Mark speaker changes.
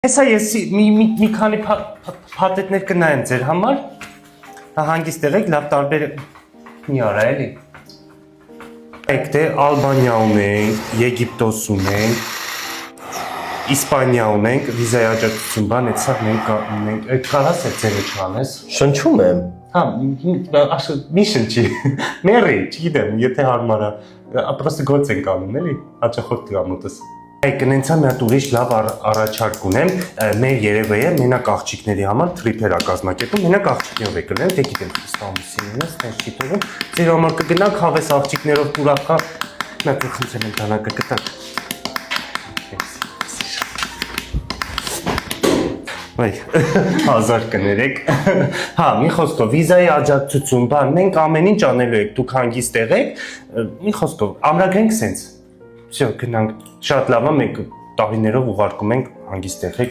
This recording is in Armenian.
Speaker 1: Հեսա ես մի քանի փաթեթներ կնայեմ ձեր համար, հանգիստ եղեք, լավ տարբեր մի արա էլի։ Դե Ալբանիա ունենք, Եգիպտոս ունենք, Իսպանիա ունենք, վիզայի աջակցություն բան, այդ սա մենք ունենք, այդ կարաս է ձերը չանես։
Speaker 2: Շնչում եմ։
Speaker 1: Հա, մի շնչի, մերի, չգիտեմ, եթե հարմար է, պրոստը գործ ենք անում, էլի, հաճախորդ տղամուտս։ Կնենցա մի հատ ուրիշ լավ առաջարկ ունեմ, մեր երևեյը մենակ աղջիկների համար թրիփեր է կազմակերպում, մենակ աղջիկներով է կլեմ, դե գիտեմ Ստամբուլին ես, տես չիտողում, ձեր համար կգնանք հավես աղջիկներով տուրակա, նա կխնդրեմ եմ տանակը կտակ։ Հազար կներեք, հա, մի խոսքով, վիզայի աջակցություն, բան, մենք ամեն ինչ անելու եք, դուք հանգիստ եղեք, մի խոսքով, ամրագրենք սենց, գնանք, շատ լավ է, մենք տարիներով ուղարկում ենք հանգիստ եղեք,